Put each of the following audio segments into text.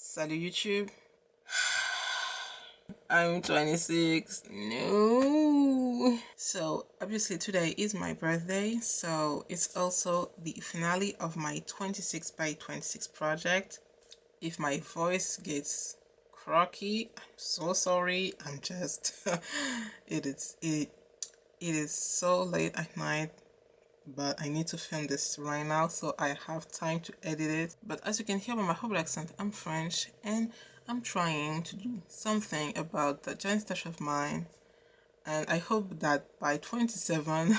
Salut YouTube. I'm 26. No. So obviously today is my birthday, so it's also the finale of my 26 by 26 project. If my voice gets croaky, I'm so sorry. I'm just it is so late at night, but I need to film this right now so I have time to edit it. But as you can hear by my whole accent, I'm French and I'm trying to do something about the giant stash of mine, and I hope that by 27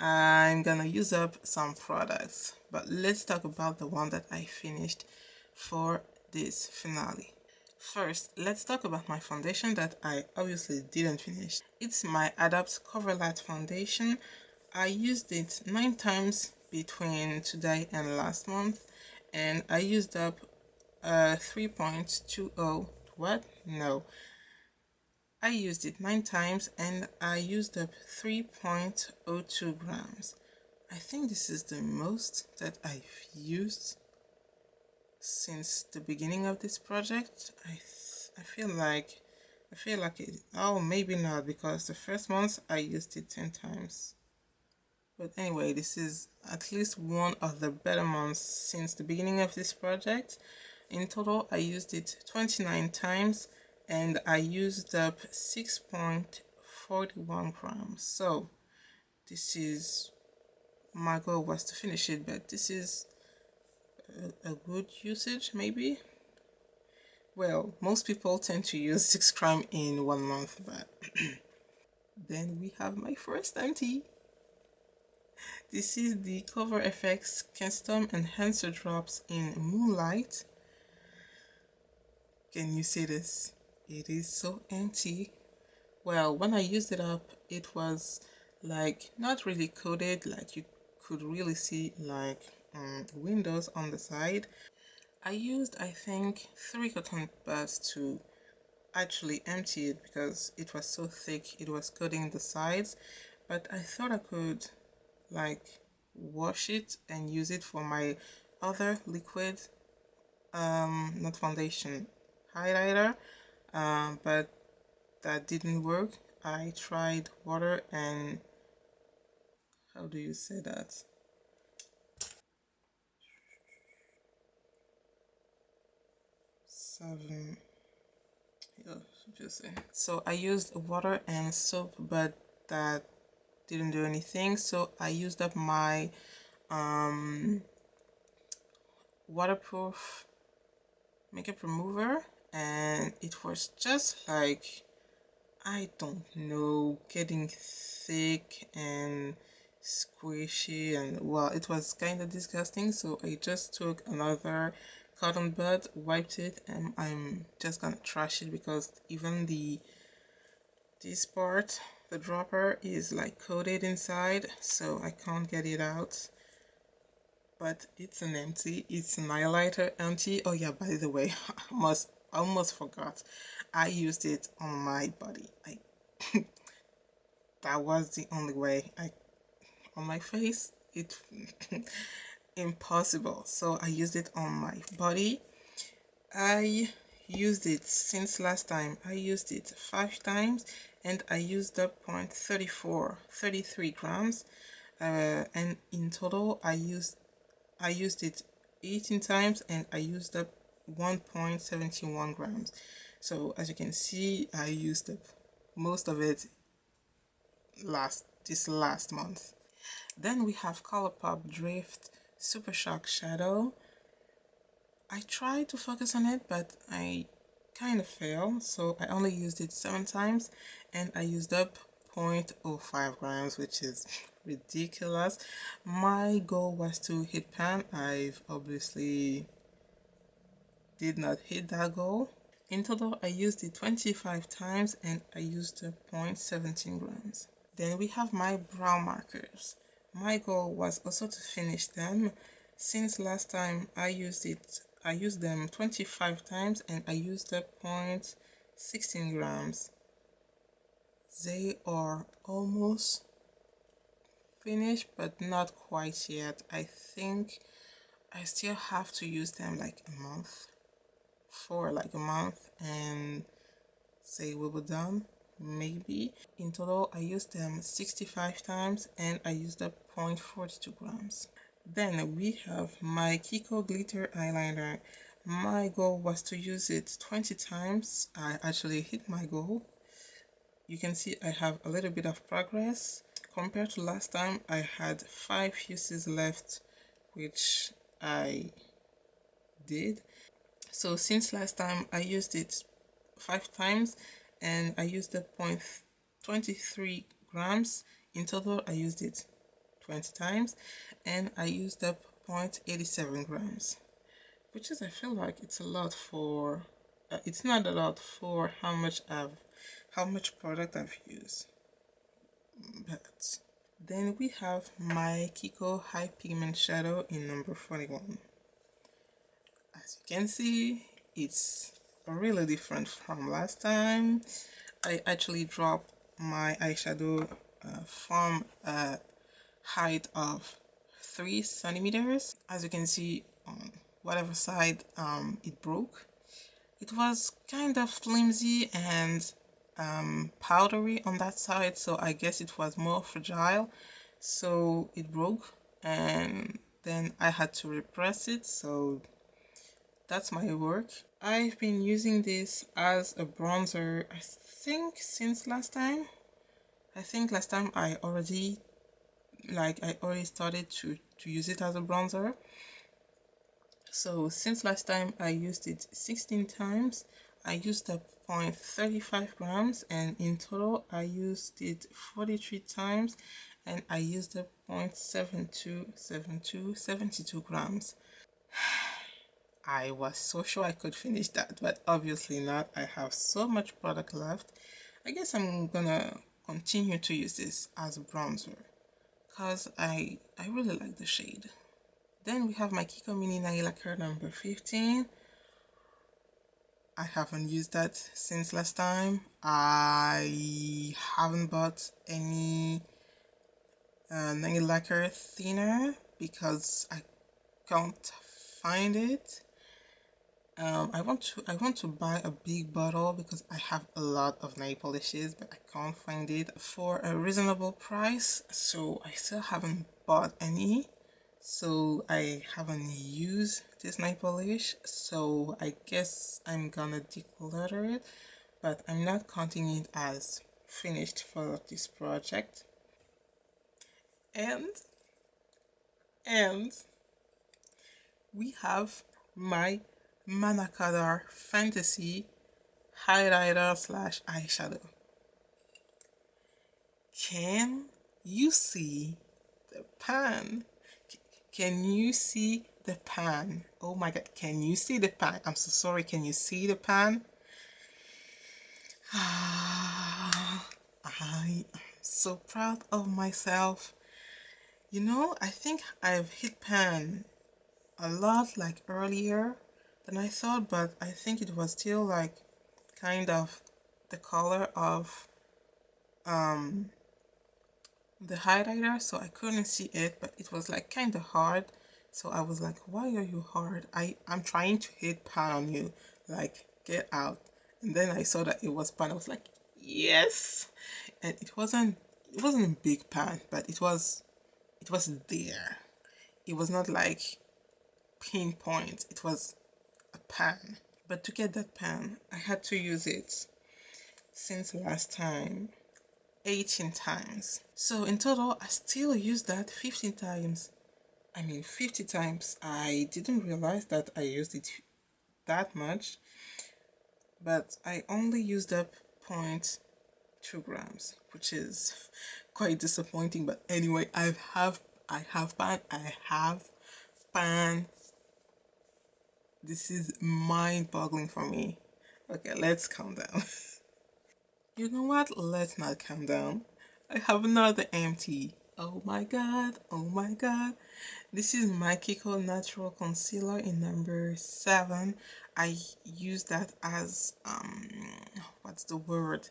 I'm gonna use up some products. But let's talk about the one that I finished for this finale. First, let's talk about my foundation that I obviously didn't finish. It's my Adapt Coverlight foundation. I used it 9 times between today and last month, and I used up 3.20. What? No. I used it 9 times and I used up 3.02 grams. I think this is the most that I've used since the beginning of this project. I feel like it. Oh, maybe not, because the first month I used it 10 times. But anyway, this is at least one of the better months since the beginning of this project. In total, I used it 29 times and I used up 6.41 grams. So this is, my goal was to finish it, but this is a good usage, maybe. Well, most people tend to use 6 grams in 1 month, but then we have my first empty. This is the Cover FX Custom Enhancer Drops in Moonlight. Can you see this? It is so empty. Well, when I used it up, it was like not really coated, like you could really see like windows on the side. I used, I think, 3 cotton buds to actually empty it because it was so thick, it was coating the sides. But I thought I could like wash it and use it for my other liquid, not foundation, highlighter, but that didn't work. I tried water and, how do you say that? Seven. Yeah, just say. So I used water and soap, but that didn't do anything. So I used up my waterproof makeup remover, and it was just like, I don't know, getting thick and squishy, and well, it was kind of disgusting. So I just took another cotton bud, wiped it, and I'm just gonna trash it because even this part, the dropper, is like coated inside, so I can't get it out. But it's an empty, it's an highlighter empty. Oh yeah, by the way, I almost forgot, I used it on my body. That was the only way. On my face, it impossible. So I used it on my body. I used it since last time. I used it 5 times and I used up 33 grams. And in total, I used it 18 times and I used up 1.71 grams. So as you can see, I used up most of it this last month. Then we have Colourpop Drift Super Shock Shadow. I tried to focus on it, but I kind of failed, so I only used it 7 times and I used up 0.05 grams, which is ridiculous. My goal was to hit pan. I've obviously did not hit that goal. In total, I used it 25 times and I used 0.17 grams. Then we have my brow markers. My goal was also to finish them. Since last time I used them 25 times and I used up 0.16 grams. They are almost finished, but not quite yet. I think I still have to use them like a month for like a month and say we were done, maybe. In total, I used them 65 times and I used up 0.42 grams. Then we have my Kiko glitter eyeliner. My goal was to use it 20 times. I actually hit my goal. You can see I have a little bit of progress. Compared to last time, I had 5 uses left, which I did. So since last time I used it 5 times and I used the 0.23 grams. In total, I used it 20 times and I used up 0.87 grams, which is, I feel like it's a lot for, it's not a lot for how much product I've used. But then we have my Kiko High Pigment shadow in number 41. As you can see, it's really different from last time. I actually dropped my eyeshadow from a height of 3 centimeters. As you can see, on whatever side it broke, it was kind of flimsy and powdery on that side, so I guess it was more fragile, so it broke and then I had to repress it. So that's my work. I've been using this as a bronzer, I think, since last time. I think last time I already started to use it as a bronzer. So since last time I used it 16 times. I used up 0.35 grams and in total I used it 43 times and I used up 0.72 grams. I was so sure I could finish that, but obviously not. I have so much product left. I guess I'm gonna continue to use this as a bronzer because I really like the shade. Then we have my Kiko Mini Nail Lacquer number 15. I haven't used that since last time. I haven't bought any nail lacquer thinner because I can't find it. I want to buy a big bottle because I have a lot of nail polishes, but I can't find it for a reasonable price. So I still haven't bought any. So I haven't used this nail polish. So I guess I'm gonna declutter it, but I'm not counting it as finished for this project. And and we have my Manna Kadar Fantasy highlighter slash eyeshadow. Can you see the pan? Can you see the pan? Oh my god, can you see the pan? I'm so sorry, can you see the pan? I am so proud of myself. You know, I think I've hit pan a lot like earlier than I thought, but I think it was still like kind of the color of the highlighter, so I couldn't see it, but it was like kind of hard. So I was like, why are you hard? I'm trying to hit pan on you, like get out. And then I saw that it was pan. I was like, yes. And it wasn't a big pan, but it was there. It was not like pinpoint. It was a pan. But to get that pan, I had to use it since last time 18 times. So in total, I still used that 15 times. I mean, 50 times. I didn't realize that I used it that much, but I only used up 0.2 grams, which is quite disappointing. But anyway, I have pan. This is mind-boggling for me. Okay, let's calm down. You know what? Let's not calm down. I have another empty. Oh my god, oh my god. This is my Kiko Natural Concealer in number 7. I use that as, what's the word?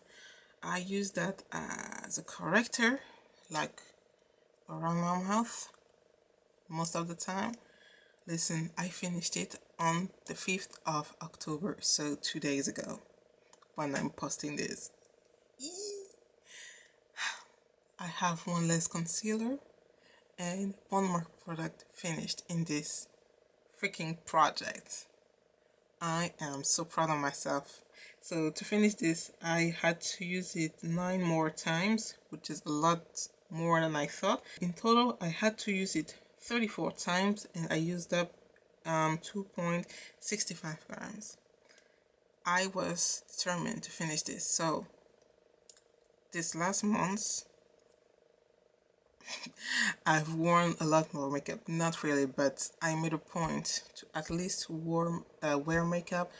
I use that as a corrector, like around my mouth, most of the time. Listen, I finished it. on the 5th of October, so 2 days ago when I'm posting this. I have one less concealer and one more product finished in this freaking project. I am so proud of myself. So to finish this, I had to use it 9 more times, which is a lot more than I thought. In total, I had to use it 34 times and I used up 2.65 grams. I was determined to finish this. So this last month, I've worn a lot more makeup. Not really, but I made a point to at least wear makeup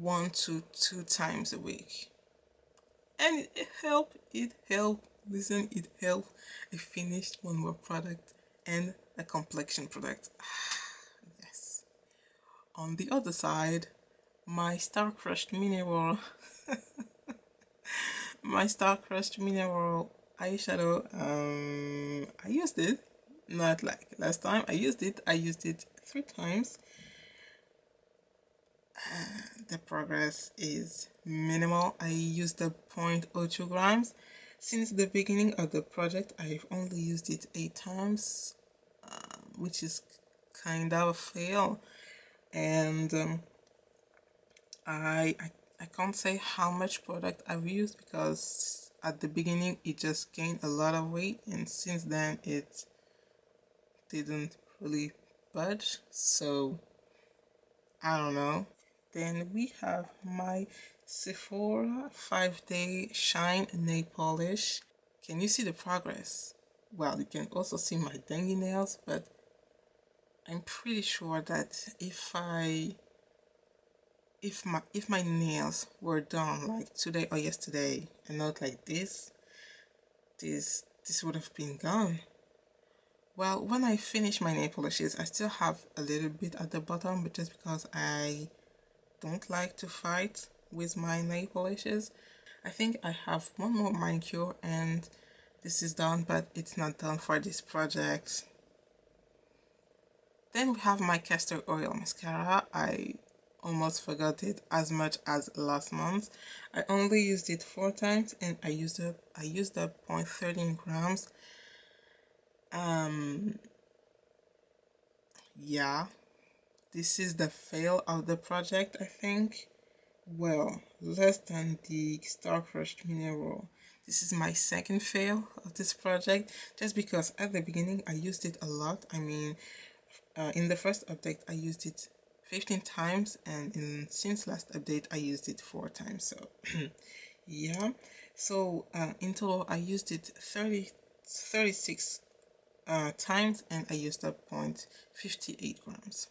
1 to 2 times a week. And it helped, listen, it helped. I finished one more product and a complexion product. Yes. On the other side, my Star Crushed Mineral eyeshadow, I used it, not like last time. I used it 3 times. The progress is minimal. I used the 0.02 grams. Since the beginning of the project, I've only used it 8 times, which is kind of a fail. And I can't say how much product I've used because at the beginning it just gained a lot of weight, and since then it didn't really budge. So I don't know. Then we have my Sephora 5-day Shine Nail Polish. Can you see the progress? Well, you can also see my dengue nails, but I'm pretty sure that if my nails were done like today or yesterday and not like this would have been gone. Well, when I finish my nail polishes, I still have a little bit at the bottom, but just because I don't like to fight with my nail polishes. I think I have one more manicure and this is done, but it's not done for this project. Then we have my castor oil mascara. I almost forgot it as much as last month. I only used it 4 times and I used up 0.13 grams. Yeah, this is the fail of the project, I think. Well, less than the Star Crushed Mineral. This is my second fail of this project, just because at the beginning I used it a lot. I mean, in the first update I used it 15 times, and since last update I used it 4 times. So yeah, so in total I used it 36 times, and I used up 0.58 grams.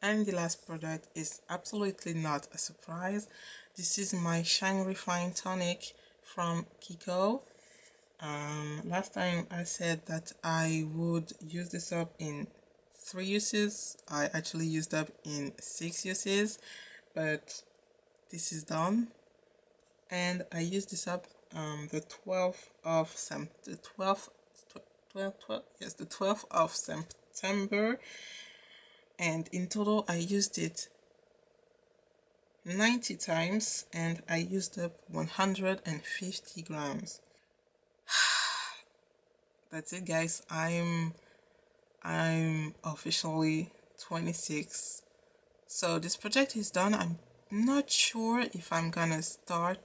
And the last product is absolutely not a surprise. This is my Shine Refine tonic from Kiko. Last time I said that I would use this up in 3 uses. I actually used up in 6 uses, but this is done. And I used this up the 12th of the 12th of September, and in total I used it 90 times and I used up 150 grams. That's it, guys. I'm officially 26. So this project is done. I'm not sure if I'm gonna start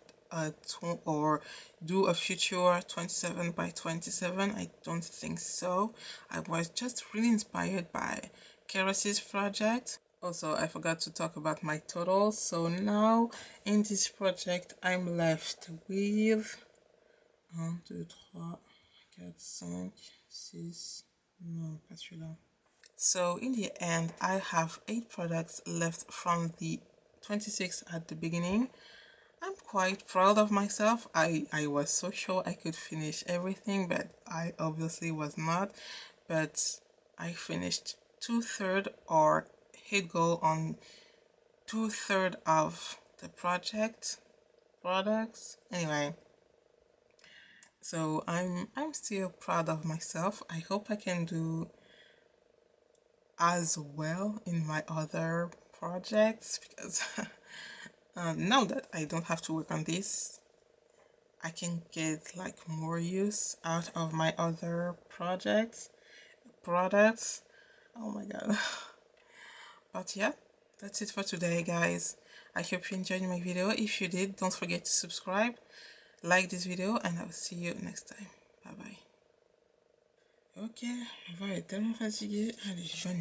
or do a future 27 by 27. I don't think so. I was just really inspired by Keros's project. Also, I forgot to talk about my total. So now in this project, I'm left with 1, 2, 3, 4, 5, 6, non, pas celui-là. So in the end, I have 8 products left from the 26 at the beginning. I'm quite proud of myself. I was so sure I could finish everything, but I obviously was not. But I finished 2/3 or hit goal on 2/3 of the project products. Anyway, so I'm still proud of myself. I hope I can do as well in my other projects because now that I don't have to work on this, I can get like more use out of my other products. Oh my god. But yeah, that's it for today, guys. I hope you enjoyed my video. If you did, don't forget to subscribe, like this video, and I'll see you next time. Bye bye. Ok, ma voix est tellement fatiguée. Allez, je vais